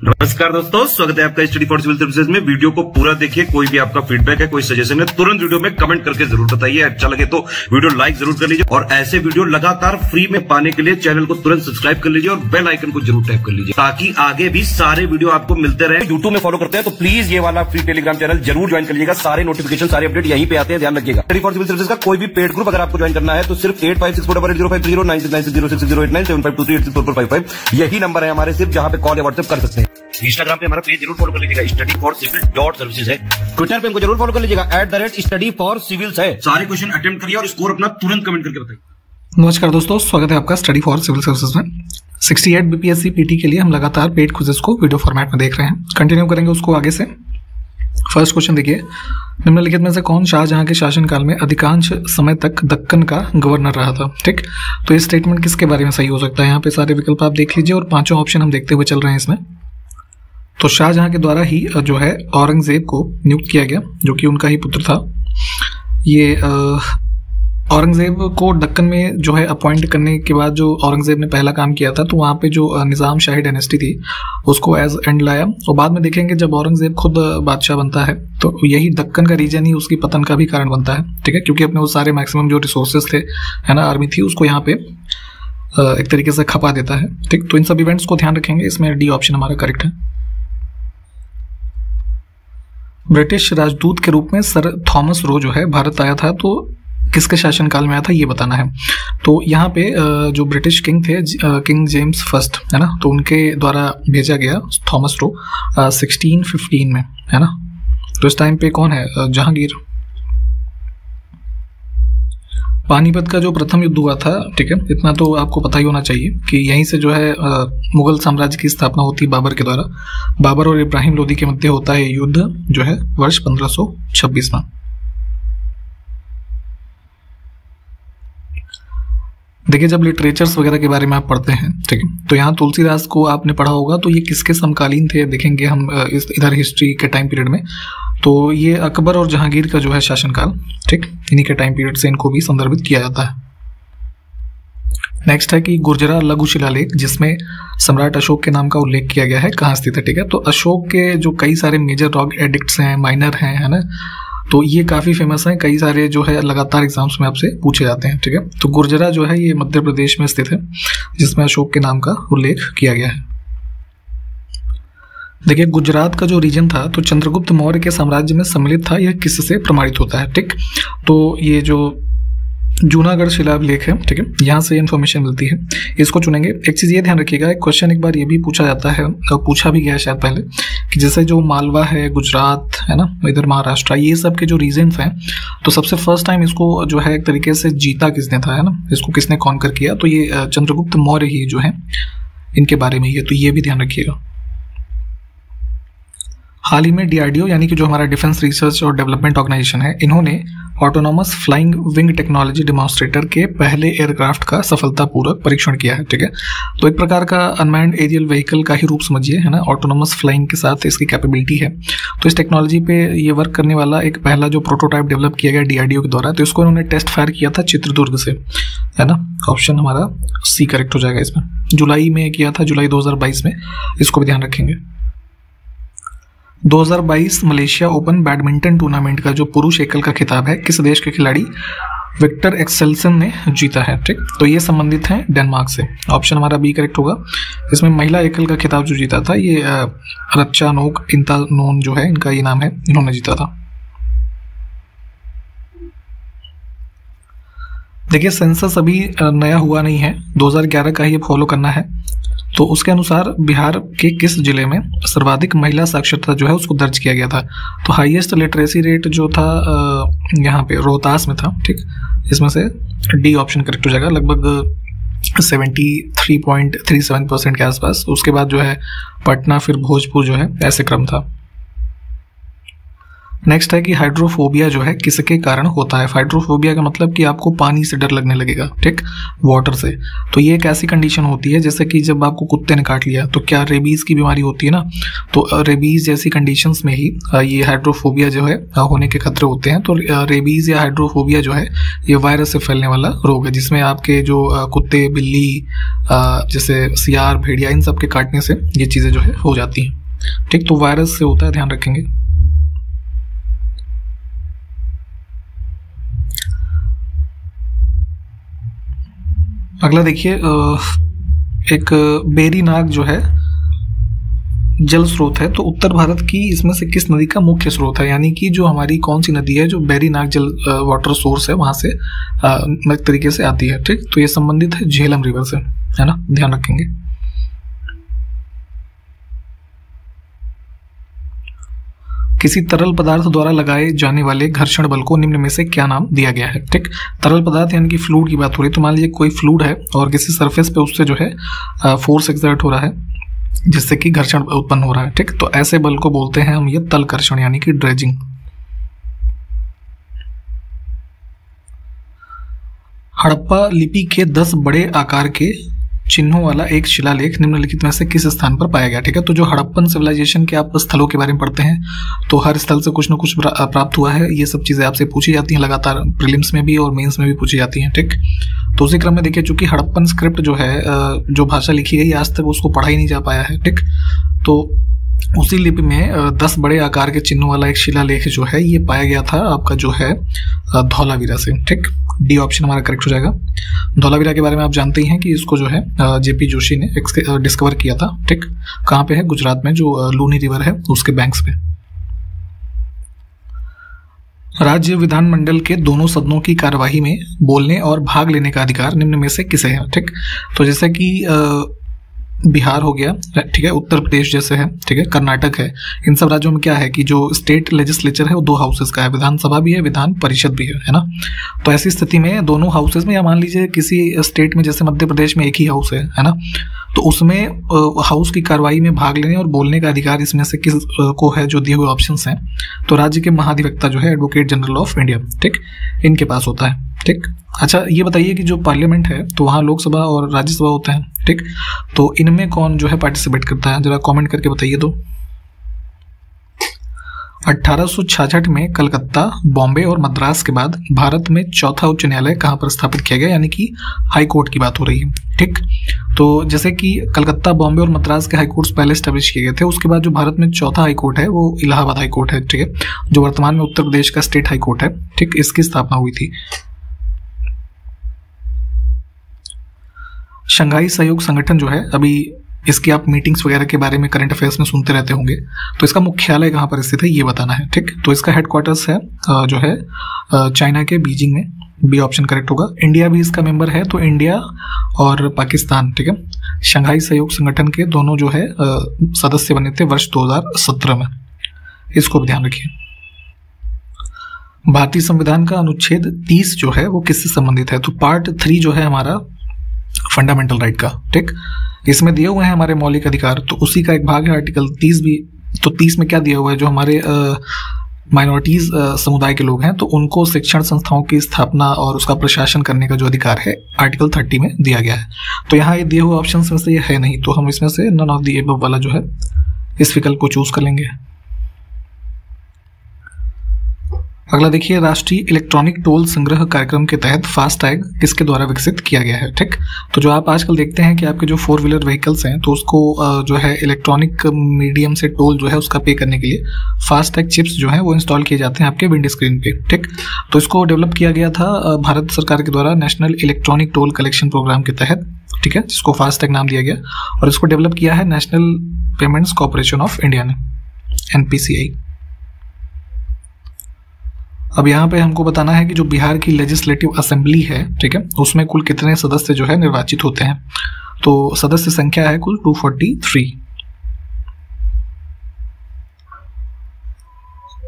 नमस्कार दोस्तों, स्वागत है आपका स्टडी फॉर सिविल सर्विसेज में। वीडियो को पूरा देखिए। कोई भी आपका फीडबैक है, कोई सजेशन है, तुरंत वीडियो में कमेंट करके जरूर बताइए। अच्छा लगे तो वीडियो लाइक जरूर कर लीजिए और ऐसे वीडियो लगातार फ्री में पाने के लिए चैनल को तुरंत सब्सक्राइब कर लीजिए और बेल आइकन को जरूर टैप कर लीजिए ताकि आगे भी सारे वीडियो आपको मिलते रहे। यूट्यूब में फॉलो करते हैं तो प्लीज ये वाला फ्री टेलीग्राम चैनल जरूर ज्वाइन कर लीजिएगा। सारे नोटिफिकेशन, सारे अपडेट यहीं पे आते हैं, ध्यान रखिएगा। स्टडी फॉर सिविल सर्विसेज का कोई भी पेड ग्रुप अगर आपको ज्वाइन करना है तो सिर्फ 856480509606089752386455 यही नंबर है हमारे, सिर्फ जहां पे कॉल या व्हाट्सएप कर सकते हैं। इंस्टाग्राम पे हमारा पेज जरूर फॉलो कर लीजिएगा, स्टडी फॉर सिविल .सर्विसेज है। ट्विटर पे हमको जरूर फॉलो कर लीजिएगा, @study for civils है। सारे क्वेश्चन अटेम्प्ट करिए और स्कोर अपना तुरंत कमेंट करके बताइए। नमस्कार दोस्तों, स्वागत है आपका स्टडी फॉर सिविल सर्विसेज में। 68 बीपीएससी पीटी के लिए हम लगातार पेड क्विज़ेस को वीडियो फॉर्मेट में देख रहे हैं। कंटिन्यू करेंगे उसको आगे से। फर्स्ट क्वेश्चन देखिए, निम्नलिखित में से कौन शाहजहां के शासनकाल में अधिकांश समय तक दक्कन का गवर्नर रहा था? ठीक, तो ये स्टेटमेंट किसके बारे में सही हो सकता है? यहाँ पे सारे विकल्प आप देख लीजिए और पांचों ऑप्शन हम देखते हुए चल रहे हैं इसमें। तो शाहजहां के द्वारा ही जो है औरंगजेब को नियुक्त किया गया, जो कि उनका ही पुत्र था। ये औरंगजेब को दक्कन में जो है अपॉइंट करने के बाद जो औरंगजेब ने पहला काम किया था, तो वहाँ पे जो निज़ाम शाही डायनेस्टी थी उसको एज एंड लाया। और बाद में देखेंगे जब औरंगजेब खुद बादशाह बनता है तो यही दक्कन का रीजन ही उसकी पतन का भी कारण बनता है। ठीक है, क्योंकि अपने वो सारे मैक्सिमम जो रिसोर्सेज थे, है ना, आर्मी थी, उसको यहाँ पे एक तरीके से खपा देता है। ठीक, तो इन सब इवेंट्स को ध्यान रखेंगे। इसमें डी ऑप्शन हमारा करेक्ट है। ब्रिटिश राजदूत के रूप में सर थॉमस रो जो है भारत आया था, तो किसके शासनकाल में आया था ये बताना है। तो यहाँ पे जो ब्रिटिश किंग थे, किंग जेम्स फर्स्ट, है ना, तो उनके द्वारा भेजा गया थॉमस रो 1615 में, है ना। तो इस टाइम पे कौन है? जहांगीर। पानीपत का जो प्रथम युद्ध हुआ था, ठीक है, इतना तो आपको पता ही होना चाहिए कि यहीं से जो है मुगल साम्राज्य की स्थापना होती है बाबर के द्वारा। बाबर और इब्राहिम लोदी के मध्य होता है युद्ध, जो है वर्ष 1526 में। देखिए, जब लिटरेचर्स वगैरह के बारे में आप पढ़ते हैं, ठीक है, तो यहाँ तुलसीदास को आपने पढ़ा होगा, तो ये किसके समकालीन थे देखेंगे हम इधर हिस्ट्री के टाइम पीरियड में। तो ये अकबर और जहांगीर का जो है शासनकाल, ठीक, इन्हीं के टाइम पीरियड से इनको भी संदर्भित किया जाता है। नेक्स्ट है कि गुर्जरा लघु शिलालेख, जिसमें सम्राट अशोक के नाम का उल्लेख किया गया है, कहाँ स्थित है? ठीक है, तो अशोक के जो कई सारे मेजर रॉक एडिक्ट्स हैं, माइनर हैं, है ना, तो ये काफ़ी फेमस हैं। कई सारे जो है लगातार एग्जाम्स में आपसे पूछे जाते हैं। ठीक है, तो गुर्जरा जो है ये मध्य प्रदेश में स्थित है, जिसमें अशोक के नाम का उल्लेख किया गया है। देखिए, गुजरात का जो रीजन था तो चंद्रगुप्त मौर्य के साम्राज्य में सम्मिलित था। यह किससे प्रमाणित होता है? ठीक, तो ये जो जूनागढ़ शिलालेख है, ठीक है, यहाँ से इन्फॉर्मेशन मिलती है, इसको चुनेंगे। एक चीज़ ये ध्यान रखिएगा, एक क्वेश्चन एक बार ये भी पूछा जाता है, पूछा भी गया है शायद पहले, कि जैसे जो मालवा है, गुजरात है ना, इधर महाराष्ट्र, ये सब के जो रीजन्स हैं, तो सबसे फर्स्ट टाइम इसको जो है एक तरीके से जीता किसने था, है ना, इसको किसने कॉन्कर किया? तो ये चंद्रगुप्त मौर्य ही जो है इनके बारे में ही है, तो ये भी ध्यान रखिएगा। हाल ही में डीआरडीओ यानी कि जो हमारा डिफेंस रिसर्च और डेवलपमेंट ऑर्गेनाइजेशन है, इन्होंने autonomous flying wing technology demonstrator के पहले एयरक्राफ्ट का सफलतापूर्वक परीक्षण किया है। ठीक है, तो एक प्रकार का अनमैन्ड एरियल व्हीकल का ही रूप समझिए, है ना, ऑटोनॉमस फ्लाइंग के साथ इसकी कैपेबिलिटी है। तो इस टेक्नोलॉजी पे ये वर्क करने वाला एक पहला जो प्रोटोटाइप डेवलप किया गया डीआरडीओ के द्वारा, तो इसको उन्होंने टेस्ट फायर किया था चित्रदुर्ग से, है ना। ऑप्शन हमारा सी करेक्ट हो जाएगा इसमें। जुलाई में किया था, जुलाई 2022 में, इसको भी ध्यान रखेंगे। 2022 मलेशिया ओपन बैडमिंटन टूर्नामेंट का जो पुरुष एकल का खिताब है, किस देश के खिलाड़ी विक्टर एक्सेल्सन ने जीता है? ठीक, तो ये संबंधित है डेनमार्क से। ऑप्शन हमारा बी करेक्ट होगा। इसमें महिला एकल का खिताब जो जीता था, ये रच्चानोक इंतानोन जो है, इनका ये नाम है, इन्होंने जीता था। देखिए, सेंसस अभी नया हुआ नहीं है, 2011 का ही फॉलो करना है। तो उसके अनुसार बिहार के किस जिले में सर्वाधिक महिला साक्षरता जो है उसको दर्ज किया गया था? तो हाईएस्ट लिटरेसी रेट जो था यहाँ पे रोहतास में था। ठीक, इसमें से डी ऑप्शन करेक्ट हो जाएगा, लगभग 73.37% के आसपास। उसके बाद जो है पटना, फिर भोजपुर जो है, ऐसे क्रम था। नेक्स्ट है कि हाइड्रोफोबिया जो है किसके कारण होता है? हाइड्रोफोबिया का मतलब कि आपको पानी से डर लगने लगेगा, ठीक, वाटर से। तो ये एक ऐसी कंडीशन होती है जैसे कि जब आपको कुत्ते ने काट लिया तो क्या रेबीज की बीमारी होती है ना, तो रेबीज जैसी कंडीशंस में ही ये हाइड्रोफोबिया जो है होने के खतरे होते हैं। तो रेबीज या हाइड्रोफोबिया जो है ये वायरस से फैलने वाला रोग है, जिसमें आपके जो कुत्ते, बिल्ली, जैसे सियार, भेड़िया, इन सब के काटने से ये चीज़ें जो है हो जाती हैं। ठीक, तो वायरस से होता है, ध्यान रखेंगे। अगला देखिए, एक बेरी नाग जो है जल स्रोत है, तो उत्तर भारत की इसमें से किस नदी का मुख्य स्रोत है, यानी कि जो हमारी कौन सी नदी है जो बेरी नाग जल वाटर सोर्स है वहां से एक तरीके से आती है। ठीक, तो ये संबंधित है झेलम रिवर से, है ना, ध्यान रखेंगे। किसी तरल पदार्थ द्वारा लगाए जाने वाले घर्षण बल को निम्न में से क्या नाम दिया गया है। ठीक, तरल पदार्थ यानी कि फ्लूइड की बात हो रही है, तो मान लीजिए कोई फ्लूइड है और किसी सरफेस पे उससे जो है फोर्स एक्सर्ट हो रहा है जिससे कि घर्षण उत्पन्न हो रहा है। ठीक, तो ऐसे बल को बोलते हैं हम ये तल घर्षण यानी कि ड्रेजिंग। हड़प्पा लिपि के 10 बड़े आकार के चिन्हों वाला एक शिलालेख निम्नलिखित में से किस स्थान पर पाया गया। ठीक है, तो जो हड़प्पन सिविलाइजेशन के आप स्थलों के बारे में पढ़ते हैं तो हर स्थल से कुछ न कुछ प्राप्त हुआ है, ये सब चीजें आपसे पूछी जाती हैं लगातार, प्रीलिम्स में भी और मेंस में भी पूछी जाती हैं। ठीक, तो उसी क्रम में देखिए, चूंकि हड़प्पन स्क्रिप्ट जो है जो भाषा लिखी गई आज तक उसको पढ़ा ही नहीं जा पाया है। ठीक, तो उसी लिपि में 10 बड़े आकार के चिन्हों वाला एक शिलालेख जो है ये पाया गया था आपका जो है धौलावीरा से। ठीक, डी ऑप्शन हमारा करेक्ट हो जाएगा। धौलावीरा के बारे में आप जानते ही हैं कि इसको जो है जेपी जोशी ने डिस्कवर किया था। ठीक, कहाँ पे है, गुजरात में, जो लूनी रिवर है उसके बैंक्स पे। राज्य विधानमंडल के दोनों सदनों की कार्यवाही में बोलने और भाग लेने का अधिकार निम्न में से किसे है। ठीक, तो जैसे कि बिहार हो गया, ठीक है, उत्तर प्रदेश जैसे है, ठीक है, कर्नाटक है, इन सब राज्यों में क्या है कि जो स्टेट लेजिस्लेचर है वो 2 हाउसेस का है, विधानसभा भी है, विधान परिषद भी है ना। तो ऐसी स्थिति में दोनों हाउसेस में, या मान लीजिए किसी स्टेट में जैसे मध्य प्रदेश में एक ही हाउस है ना, तो उसमें हाउस की कार्रवाई में भाग लेने और बोलने का अधिकार इसमें से किस को है, जो दिए हुए ऑप्शंस हैं, तो राज्य के महाधिवक्ता जो है एडवोकेट जनरल ऑफ इंडिया, ठीक, इनके पास होता है। ठीक, अच्छा ये बताइए कि जो पार्लियामेंट है तो वहाँ लोकसभा और राज्यसभा होते हैं। ठीक, तो इनमें कौन जो है पार्टिसिपेट करता है, जरा कमेंट करके बताइए। तो 1866 में कलकत्ता, बॉम्बे और मद्रास के बाद भारत में चौथा उच्च न्यायालय कहाँ पर स्थापित किया गया, यानी कि हाई कोर्ट की बात हो रही है। ठीक, तो जैसे कि कलकत्ता, बॉम्बे और मद्रास के हाई कोर्ट्स पहले स्टैब्लिश किए गए थे, उसके बाद जो भारत में चौथा हाई कोर्ट है वो इलाहाबाद हाई कोर्ट है। ठीक है, जो वर्तमान में उत्तर प्रदेश का स्टेट हाई कोर्ट है। ठीक, इसकी स्थापना हुई थी। शंघाई सहयोग संगठन जो है, अभी इसकी आप मीटिंग्स वगैरह के बारे में करंट अफेयर्स में सुनते रहते होंगे, तो इसका मुख्यालय कहाँ पर स्थित है ये बताना है। ठीक, तो इसका हेडक्वार्टर्स है जो है चाइना के बीजिंग में, बी ऑप्शन करेक्ट होगा। इंडिया भी इसका मेंबर है, तो इंडिया और पाकिस्तान, ठीक है, शंघाई सहयोग संगठन के दोनों जो है सदस्य बने थे वर्ष 2017 में, इसको भी ध्यान रखिए। भारतीय संविधान का अनुच्छेद 30 जो है वो किससे संबंधित है, तो पार्ट 3 जो है हमारा फंडामेंटल राइट का। ठीक, इसमें दिए हुए हैं हमारे मौलिक अधिकार, तो उसी का एक भाग है आर्टिकल 30 भी। तो 30 में क्या दिया हुआ है, जो हमारे माइनॉरिटीज समुदाय के लोग हैं तो उनको शिक्षण संस्थाओं की स्थापना और उसका प्रशासन करने का जो अधिकार है आर्टिकल 30 में दिया गया है। तो यहाँ ये दिए हुए ऑप्शन में से ये है नहीं, तो हम इसमें से नन ऑफ द अबव वाला जो है इस विकल्प को चूज कर लेंगे। अगला देखिए, राष्ट्रीय इलेक्ट्रॉनिक टोल संग्रह कार्यक्रम के तहत फास्टैग किसके द्वारा विकसित किया गया है। ठीक, तो जो आप आजकल देखते हैं कि आपके जो 4 व्हीलर व्हीकल्स हैं तो उसको जो है इलेक्ट्रॉनिक मीडियम से टोल जो है उसका पे करने के लिए फास्टैग चिप्स जो है वो इंस्टॉल किए जाते हैं आपके विंड स्क्रीन पे। ठीक, तो इसको डेवलप किया गया था भारत सरकार के द्वारा national electronic toll collection program के तहत। ठीक है, जिसको फास्टैग नाम दिया गया, और इसको डेवलप किया है national payments corporation of India ने, NPCI। अब यहाँ पे हमको बताना है कि जो बिहार की लेजिस्लेटिव असेंबली है, ठीक है, उसमें कुल कितने सदस्य जो है निर्वाचित होते हैं। तो सदस्य संख्या है कुल 243।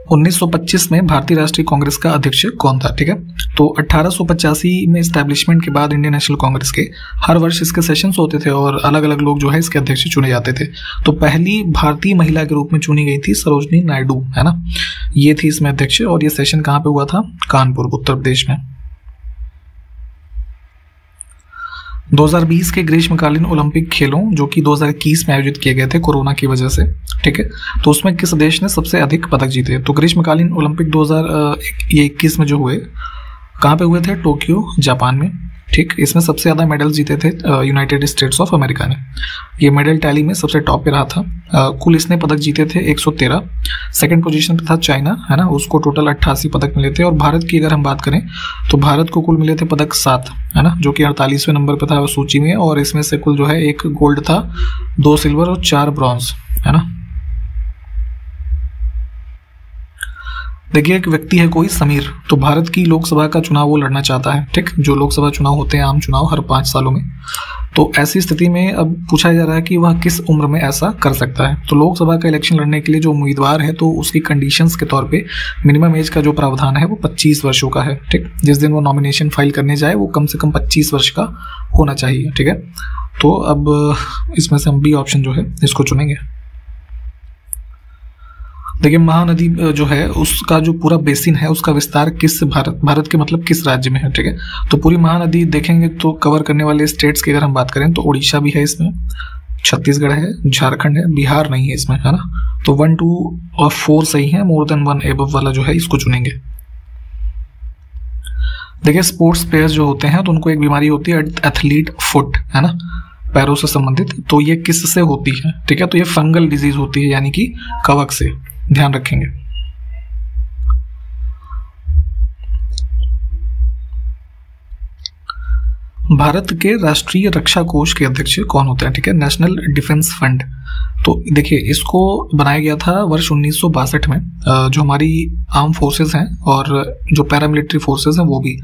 1925 में भारतीय राष्ट्रीय कांग्रेस का अध्यक्ष कौन था। ठीक है, तो 1885 में एस्टैब्लिशमेंट के बाद इंडियन नेशनल कांग्रेस के हर वर्ष इसके सेशंस होते थे और अलग अलग लोग जो है इसके अध्यक्ष चुने जाते थे। तो पहली भारतीय महिला के रूप में चुनी गई थी सरोजनी नायडू, है ना, ये थी इसमें अध्यक्ष। और ये सेशन कहाँ पे हुआ था, कानपुर, उत्तर प्रदेश में। 2020 के ग्रीष्मकालीन ओलंपिक खेलों जो कि 2021 में आयोजित किए गए थे कोरोना की वजह से, ठीक है, तो उसमें किस देश ने सबसे अधिक पदक जीते। तो ग्रीष्मकालीन ओलंपिक 2021 में जो हुए कहाँ पे हुए थे, टोक्यो, जापान में। ठीक, इसमें सबसे ज़्यादा मेडल जीते थे यूनाइटेड स्टेट्स ऑफ अमेरिका ने। ये मेडल टैली में सबसे टॉप पे रहा था। कुल इसने पदक जीते थे 113। सेकंड पोजीशन पे था चाइना, है ना, उसको टोटल 88 पदक मिले थे। और भारत की अगर हम बात करें तो भारत को कुल मिले थे पदक 7, है ना, जो कि 48वें नंबर पे था सूची में। और इसमें से कुल जो है 1 गोल्ड था, 2 सिल्वर और 4 ब्रॉन्ज, है ना। देखिए, एक व्यक्ति है कोई समीर, तो भारत की लोकसभा का चुनाव वो लड़ना चाहता है। ठीक, जो लोकसभा चुनाव होते हैं आम चुनाव हर 5 सालों में। तो ऐसी स्थिति में अब पूछा जा रहा है कि वह किस उम्र में ऐसा कर सकता है। तो लोकसभा का इलेक्शन लड़ने के लिए जो उम्मीदवार है तो उसकी कंडीशंस के तौर पे मिनिमम एज का जो प्रावधान है वो 25 वर्षों का है। ठीक, जिस दिन वो नॉमिनेशन फाइल करने जाए वो कम से कम 25 वर्ष का होना चाहिए। ठीक है, तो अब इसमें से हम बी ऑप्शन जो है इसको चुनेंगे। देखिए, महानदी जो है उसका जो पूरा बेसिन है उसका विस्तार किस भारत के मतलब किस राज्य में है। ठीक है, तो पूरी महानदी देखेंगे तो कवर करने वाले स्टेट्स की अगर हम बात करें तो उड़ीसा भी है इसमें, छत्तीसगढ़ है, झारखंड है, बिहार नहीं है इसमें, है ना। तो 1, 2 और 4 सही है, मोर देन 1 एबव वाला जो है इसको चुनेंगे। देखिए, स्पोर्ट्स प्लेयर्स जो होते हैं तो उनको एक बीमारी होती है एथलीट फुट, है ना, पैरों से संबंधित। तो ये किससे होती है? ठीक है, तो ये फंगल डिजीज होती है, यानी कि कवक से, ध्यान रखेंगे। भारत के राष्ट्रीय रक्षा कोष के अध्यक्ष कौन होते हैं? ठीक है, नेशनल डिफेंस फंड। तो देखिए, इसको बनाया गया था वर्ष 1962 में। जो हमारी आर्म फोर्सेस हैं और जो पैरामिलिट्री फोर्सेस हैं वो भी,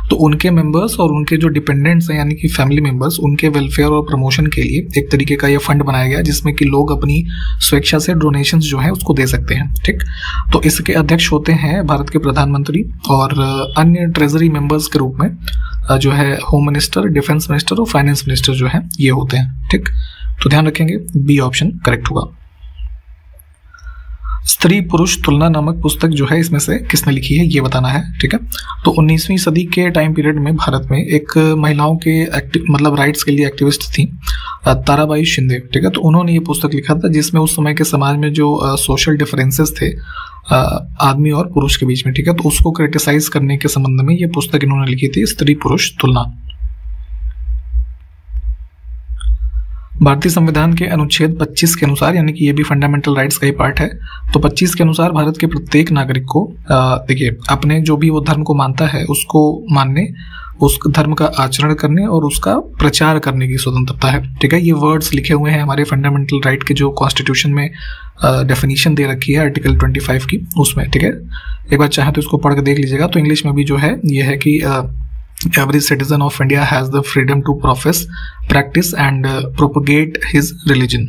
तो उनके मेंबर्स और उनके जो डिपेंडेंट्स हैं यानी कि फैमिली मेंबर्स, उनके वेलफेयर और प्रमोशन के लिए एक तरीके का ये फंड बनाया गया जिसमें कि लोग अपनी स्वेच्छा से डोनेशंस जो है उसको दे सकते हैं। ठीक, तो इसके अध्यक्ष होते हैं भारत के प्रधानमंत्री और अन्य ट्रेजरी मेंबर्स के रूप में जो है होम मिनिस्टर, डिफेंस मिनिस्टर और फाइनेंस मिनिस्टर जो है ये होते हैं। ठीक, तो ध्यान रखेंगे बी ऑप्शन करेक्ट होगा। स्त्री पुरुष तुलना नामक पुस्तक जो है इसमें से किसने लिखी है ये बताना है। ठीक है, तो 19वीं सदी के टाइम पीरियड में भारत में एक महिलाओं के मतलब राइट्स के लिए एक्टिविस्ट थी ताराबाई शिंदे। ठीक है, तो उन्होंने ये पुस्तक लिखा था जिसमें उस समय के समाज में जो सोशल डिफरेंसेस थे आदमी और पुरुष के बीच में, ठीक है, तो उसको क्रिटिसाइज करने के संबंध में ये पुस्तक इन्होंने लिखी थी, स्त्री पुरुष तुलना। भारतीय संविधान के अनुच्छेद 25 के अनुसार, यानी कि ये भी फंडामेंटल राइट्स का ही पार्ट है, तो 25 के अनुसार भारत के प्रत्येक नागरिक को देखिए अपने जो भी वो धर्म को मानता है उसको मानने, उस धर्म का आचरण करने और उसका प्रचार करने की स्वतंत्रता है। ठीक है, ये वर्ड्स लिखे हुए हैं हमारे फंडामेंटल राइट के जो कॉन्स्टिट्यूशन में डेफिनेशन दे रखी है आर्टिकल 25 की, उसमें। ठीक है, एक बार चाहे तो इसको पढ़ के देख लीजिएगा। तो इंग्लिश में भी जो है ये है कि every citizen of India has the freedom to profess, practice and propagate his religion.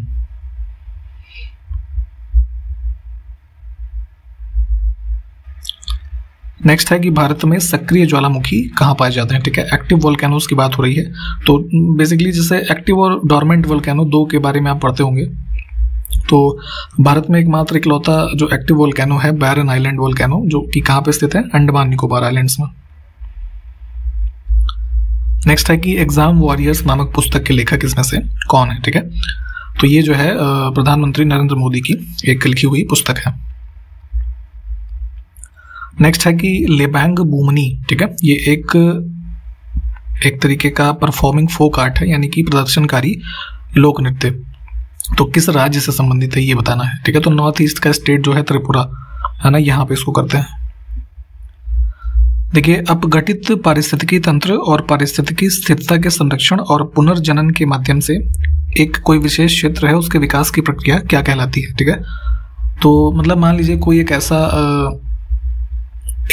Next है कि भारत में सक्रिय ज्वालामुखी कहाँ पाए जाते हैं। ठीक है, एक्टिव वोल्केनोस की बात हो रही है। तो बेसिकली जैसे एक्टिव और डोरमेंट वोल्केनो दो के बारे में आप पढ़ते होंगे, तो भारत में एकमात्र इकलौता जो एक्टिव वोल्केनो है बैरन आइलैंड वोल्केनो, जो कि कहाँ पे स्थित है, अंडमान निकोबार आइलैंड्स में। नेक्स्ट है कि एग्जाम वॉरियर्स नामक पुस्तक के लेखक इसमें से कौन है। ठीक है, तो ये जो है प्रधानमंत्री नरेंद्र मोदी की एक लिखी हुई पुस्तक है। नेक्स्ट है कि लेबैंग बूमनी। ठीक है, ये एक तरीके का परफॉर्मिंग फोक आर्ट है, यानी कि प्रदर्शनकारी लोक नृत्य। तो किस राज्य से संबंधित है ये बताना है। ठीक है, तो नॉर्थ ईस्ट का स्टेट जो है त्रिपुरा, है ना, यहाँ पे इसको करते हैं। देखिए, अपघटित पारिस्थितिकी तंत्र और पारिस्थितिकी स्थिरता के संरक्षण और पुनर्जनन के माध्यम से एक कोई विशेष क्षेत्र है उसके विकास की प्रक्रिया क्या कहलाती है। ठीक है, तो मतलब मान लीजिए कोई एक ऐसा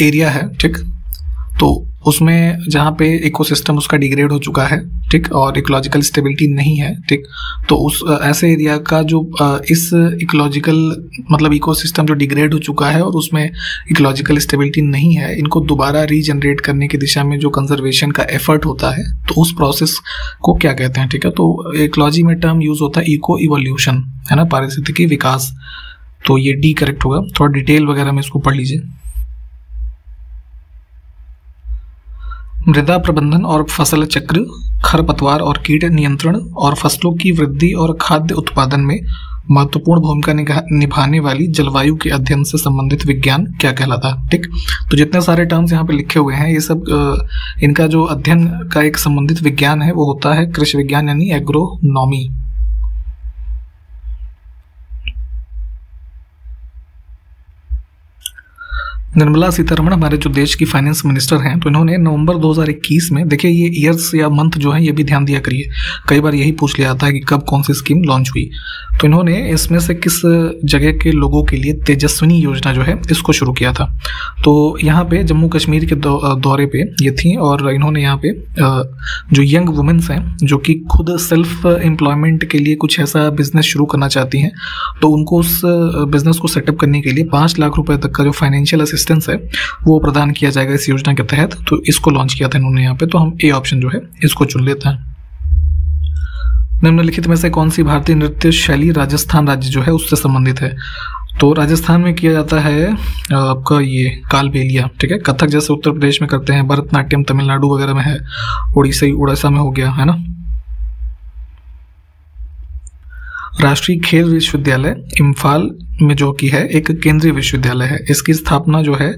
एरिया है, ठीक, तो उसमें जहाँ पे इकोसिस्टम उसका डिग्रेड हो चुका है, ठीक, और इकोलॉजिकल स्टेबिलिटी नहीं है, ठीक, तो उस ऐसे एरिया का जो इस इकोलॉजिकल मतलब इकोसिस्टम जो डिग्रेड हो चुका है और उसमें इकोलॉजिकल स्टेबिलिटी नहीं है, इनको दोबारा रीजनरेट करने की दिशा में जो कंजर्वेशन का एफर्ट होता है, तो उस प्रोसेस को क्या कहते हैं। ठीक है, तो इकोलॉजी में टर्म यूज होता है इको इवोल्यूशन, है ना, पारिस्थितिकी विकास। तो ये डी करेक्ट होगा। थोड़ा डिटेल वगैरह में इसको पढ़ लीजिए। मृदा प्रबंधन और फसल चक्र, खरपतवार और कीट नियंत्रण और फसलों की वृद्धि और खाद्य उत्पादन में महत्वपूर्ण भूमिका निभाने वाली जलवायु के अध्ययन से संबंधित विज्ञान क्या कहलाता है। ठीक, तो जितने सारे टर्म्स यहाँ पे लिखे हुए हैं ये सब इनका जो अध्ययन का एक संबंधित विज्ञान है वो होता है कृषि विज्ञान यानी एग्रोनॉमी। निर्मला सीतारमण हमारे जो देश की फाइनेंस मिनिस्टर हैं, तो इन्होंने नवंबर 2021 में, देखिए ये ईयर्स या मंथ जो है ये भी ध्यान दिया करिए, कई बार यही पूछ लिया जाता है कि कब कौन सी स्कीम लॉन्च हुई। तो इन्होंने इसमें से किस जगह के लोगों के लिए तेजस्विनी योजना जो है इसको शुरू किया था। तो यहाँ पे जम्मू कश्मीर के दौरे पे ये थी और इन्होंने यहाँ पे जो यंग वुमेन्स हैं जो कि खुद सेल्फ एम्प्लॉयमेंट के लिए कुछ ऐसा बिजनेस शुरू करना चाहती हैं, तो उनको उस बिजनेस को सेटअप करने के लिए 5 लाख रुपए तक का जो फाइनेंशियल असिस्टेंस है वो प्रदान किया जाएगा इस योजना के तहत। तो इसको लॉन्च किया था इन्होंने यहाँ पे, तो हम ए ऑप्शन जो है इसको चुन लेते हैं। निम्नलिखित में से कौन सी भारतीय नृत्य शैली राजस्थान राज्य जो है उससे संबंधित है। तो राजस्थान में किया जाता है आपका ये कालबेलिया। ठीक है, कथक जैसे उत्तर प्रदेश में करते हैं, भरतनाट्यम तमिलनाडु वगैरह में है, उड़ीसा में हो गया है ना। राष्ट्रीय खेल विश्वविद्यालय इम्फाल में जो कि है एक केंद्रीय विश्वविद्यालय है, इसकी स्थापना जो है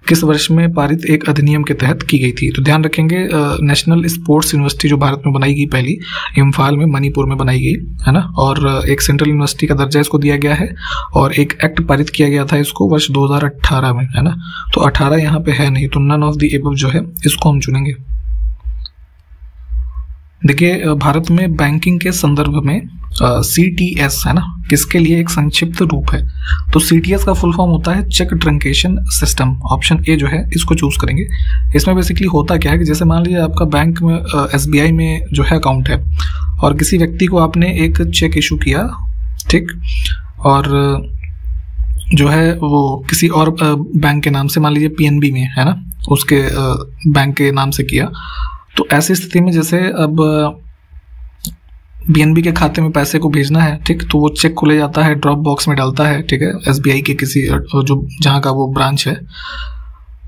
किस वर्ष में पारित एक अधिनियम के तहत की गई थी। तो ध्यान रखेंगे नेशनल स्पोर्ट्स यूनिवर्सिटी जो भारत में बनाई गई पहली, इम्फाल में मणिपुर में बनाई गई है ना, और एक सेंट्रल यूनिवर्सिटी का दर्जा इसको दिया गया है और एक एक्ट पारित किया गया था इसको वर्ष 2018 में, है ना। तो 18 यहाँ पे है नहीं, तो नन ऑफ द एबव जो है इसको हम चुनेंगे। देखिए भारत में बैंकिंग के संदर्भ में CTS है ना, किसके लिए एक संक्षिप्त रूप है। तो CTS का फुल फॉर्म होता है check truncation system. Option A जो है इसको चूज करेंगे। इसमें बेसिकली होता क्या है कि जैसे मान लीजिए आपका बैंक में SBI में जो है अकाउंट है और किसी व्यक्ति को आपने एक चेक इशू किया, ठीक, और जो है वो किसी और बैंक के नाम से, मान लीजिए PNB में है ना, उसके बैंक के नाम से किया। तो ऐसी स्थिति में जैसे अब BNB के खाते में पैसे को भेजना है, ठीक, तो वो चेक को ले जाता है, ड्रॉप बॉक्स में डालता है, ठीक है, SBI के किसी जो जहाँ का वो ब्रांच है,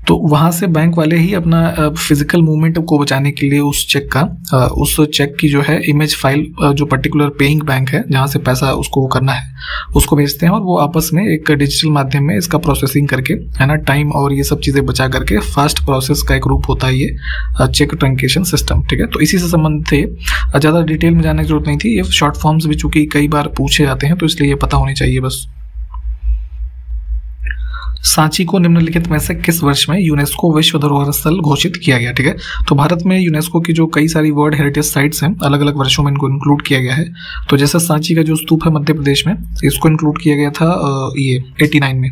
तो वहाँ से बैंक वाले ही अपना फिजिकल मूवमेंट को बचाने के लिए उस चेक की जो है इमेज फाइल जो पर्टिकुलर पेइंग बैंक है जहाँ से पैसा उसको वो करना है उसको भेजते हैं और वो आपस में एक डिजिटल माध्यम में इसका प्रोसेसिंग करके, है ना, टाइम और ये सब चीज़ें बचा करके फास्ट प्रोसेस का एक रूप होता है ये चेक ट्रंकेशन सिस्टम। ठीक है, तो इसी से संबंधित थे, ज़्यादा डिटेल में जाने की जरूरत नहीं थी। ये शॉर्ट फॉर्म्स भी चूंकि कई बार पूछे जाते हैं तो इसलिए ये पता होनी चाहिए बस। सांची को निम्नलिखित में से किस वर्ष में यूनेस्को विश्व धरोहर स्थल घोषित किया गया। ठीक है, तो भारत में यूनेस्को की जो कई सारी वर्ल्ड हेरिटेज साइट्स हैं अलग अलग वर्षों में इनको इंक्लूड किया गया है। तो जैसे सांची का जो स्तूप है मध्य प्रदेश में, इसको इंक्लूड किया गया था ये 89 में।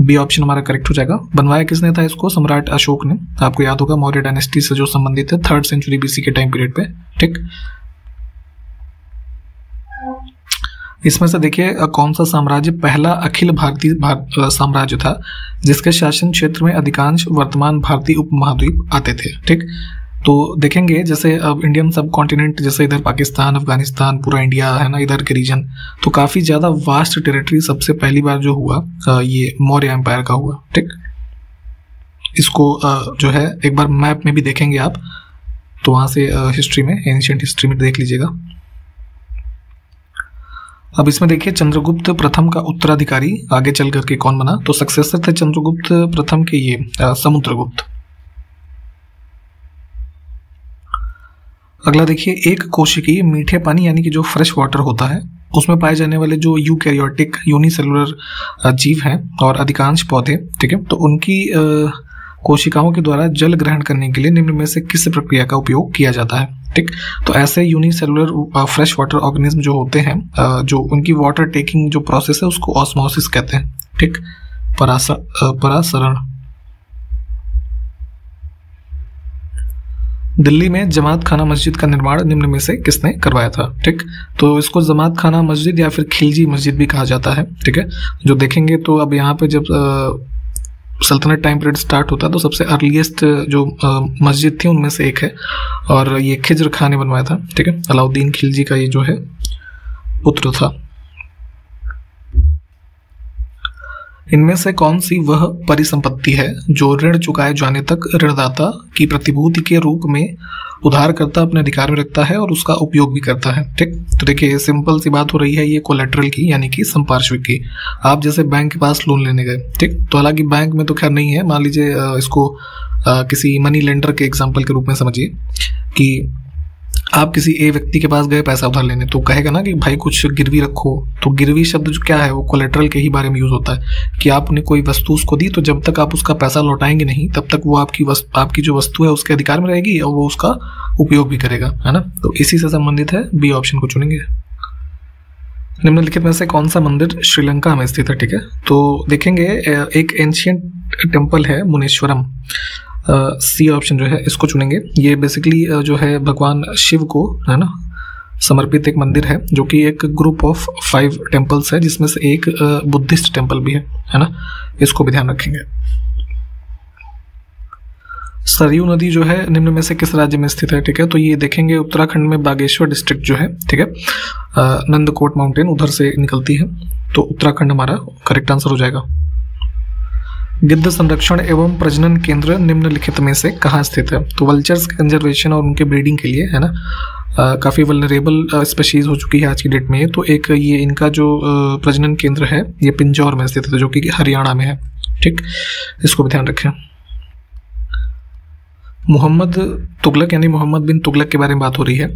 बी ऑप्शन हमारा करेक्ट हो जाएगा। बनवाया किसने था इसको? सम्राट अशोक ने। आपको याद होगा मौर्य डायनेस्टी से जो संबंधित है 3rd सेंचुरी BC के टाइम पीरियड पे। ठीक, इसमें से देखिए कौन सा साम्राज्य पहला अखिल भारतीय साम्राज्य था जिसके शासन क्षेत्र में अधिकांश वर्तमान भारतीय उपमहाद्वीप आते थे। ठीक, तो देखेंगे जैसे अब इंडियन सब कॉन्टिनेंट, जैसे इधर पाकिस्तान, अफगानिस्तान, पूरा इंडिया है ना, इधर के रीजन, तो काफ़ी ज़्यादा वास्ट टेरिटरी सबसे पहली बार जो हुआ ये मौर्य एम्पायर का हुआ। ठीक, इसको जो है एक बार मैप में भी देखेंगे आप, तो वहाँ से हिस्ट्री में, एंशिएंट हिस्ट्री में देख लीजिएगा। अब इसमें देखिए चंद्रगुप्त प्रथम का उत्तराधिकारी आगे चल करके कौन बना, तो सक्सेसर थे चंद्रगुप्त प्रथम के ये समुद्रगुप्त। अगला देखिए एक कोशिकीय मीठे पानी यानी कि जो फ्रेश वाटर होता है उसमें पाए जाने वाले जो यूकैरियोटिक यूनिसेलुलर जीव हैं और अधिकांश पौधे, ठीक है, तो उनकी कोशिकाओं के द्वारा जल ग्रहण करने के लिए निम्न में से किस प्रक्रिया का उपयोग किया जाता है। ठीक, तो ऐसे यूनिसेलुलर फ्रेश वाटर ऑर्गेनिज्म जो होते हैं, जो उनकी वाटर टेकिंग जो प्रोसेस है उसको ऑस्मोसिस कहते हैं। ठीक, परासरण। दिल्ली में जमात खाना मस्जिद का निर्माण निम्न में से किसने करवाया था। ठीक, तो इसको जमात खाना मस्जिद या फिर खिलजी मस्जिद भी कहा जाता है। ठीक है, जो देखेंगे तो अब यहाँ पे जब सल्तनत टाइम पीरियड स्टार्ट होता है तो सबसे अर्लीस्ट जो मस्जिद थी उनमें से एक है और ये खिज्र खान ने बनवाया था। ठीक है, अलाउद्दीन खिलजी का ये जो है पुत्र था। इनमें से कौन सी वह परिसंपत्ति है जो ऋण चुकाए जाने तक ऋणदाता की प्रतिभूति के रूप में उधारकर्ता अपने अधिकार में रखता है और उसका उपयोग भी करता है। ठीक, तो देखिए सिंपल सी बात हो रही है ये कोलेटरल की, यानी कि संपार्श्विक की। आप जैसे बैंक के पास लोन लेने गए, ठीक, तो हालांकि बैंक में तो खैर नहीं है, मान लीजिए इसको किसी मनी लेंडर के एग्जाम्पल के रूप में समझिए कि आप किसी ए व्यक्ति के पास गए पैसा उधार लेने, तो कहेगा ना कि भाई कुछ गिरवी रखो। तो गिरवी शब्द जो क्या है वो कोलेटरल के ही बारे में यूज होता है कि आपने कोई वस्तु उसको दी, तो जब तक आप उसका पैसा लौटाएंगे नहीं तब तक वो आपकी जो वस्तु है उसके अधिकार में रहेगी और वो उसका उपयोग भी करेगा, है ना। तो इसी से संबंधित है, बी ऑप्शन को चुनेंगे। निम्नलिखित में से कौन सा मंदिर श्रीलंका में स्थित है? ठीक है, तो देखेंगे एक एंशियंट टेम्पल है मुनेश्वरम, सी ऑप्शन जो है इसको चुनेंगे। ये बेसिकली जो है भगवान शिव को, है ना, समर्पित एक मंदिर है जो कि एक ग्रुप ऑफ 5 टेम्पल्स है जिसमें से एक बुद्धिस्ट टेम्पल भी है ना, इसको भी ध्यान रखेंगे। सरयू नदी जो है निम्न में से किस राज्य में स्थित है? ठीक है, तो ये देखेंगे उत्तराखंड में बागेश्वर डिस्ट्रिक्ट जो है, ठीक है, नंदकोट माउंटेन उधर से निकलती है, तो उत्तराखंड हमारा करेक्ट आंसर हो जाएगा। गिद्ध संरक्षण एवं प्रजनन केंद्र निम्नलिखित में से कहाँ स्थित है? तो वल्चर्स कंजर्वेशन और उनके ब्रीडिंग के लिए, है ना, काफ़ी वल्नरेबल स्पीशीज हो चुकी है आज की डेट में। तो एक ये इनका जो प्रजनन केंद्र है ये पिंजौर में स्थित है जो कि हरियाणा में है। ठीक, इसको भी ध्यान रखें। मोहम्मद तुगलक यानी मोहम्मद बिन तुगलक के बारे में बात हो रही है।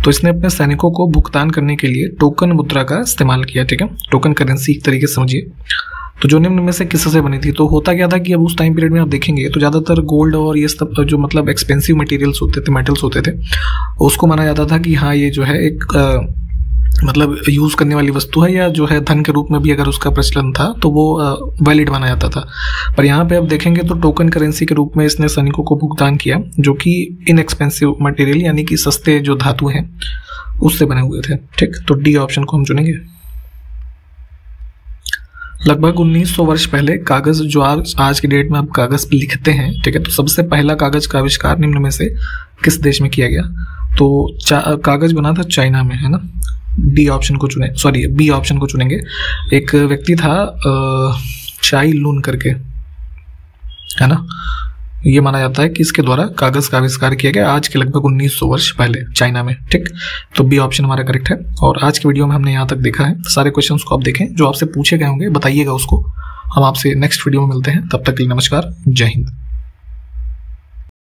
तो इसने अपने सैनिकों को भुगतान करने के लिए टोकन मुद्रा का इस्तेमाल किया। ठीक है, टोकन करेंसी एक तरीके से समझिए। तो जो निम्न में से किससे बनी थी? तो होता क्या था कि अब उस टाइम पीरियड में आप देखेंगे तो ज़्यादातर गोल्ड और ये सब जो मतलब एक्सपेंसिव मटेरियल्स होते थे, मेटल्स होते थे, उसको माना जाता था कि हाँ ये जो है एक मतलब यूज़ करने वाली वस्तु है, या जो है धन के रूप में भी अगर उसका प्रचलन था तो वो वैलिड माना जाता था। पर यहाँ पे आप देखेंगे तो टोकन करेंसी के रूप में इसने सैनिकों को भुगतान किया जो कि इनएक्सपेंसिव मटेरियल यानी कि सस्ते जो धातु हैं उससे बने हुए थे। ठीक, तो डी ऑप्शन को हम चुनेंगे। लगभग 1900 वर्ष पहले कागज जो आज की डेट में आप कागज पे लिखते हैं, ठीक है, तो सबसे पहला कागज का आविष्कार निम्न में से किस देश में किया गया? तो कागज बना था चाइना में, है ना। डी ऑप्शन को चुने, सॉरी बी ऑप्शन को चुनेंगे। एक व्यक्ति था चाई लून करके, है ना, ये माना जाता है कि इसके द्वारा कागज का आविष्कार किया गया आज के लगभग 1900 वर्ष पहले चाइना में। ठीक, तो बी ऑप्शन हमारा करेक्ट है। और आज की वीडियो में हमने यहाँ तक देखा है। सारे क्वेश्चंस को आप देखें, जो आपसे पूछे गए होंगे बताइएगा उसको। हम आपसे नेक्स्ट वीडियो में मिलते हैं, तब तक के लिए नमस्कार, जय हिंद।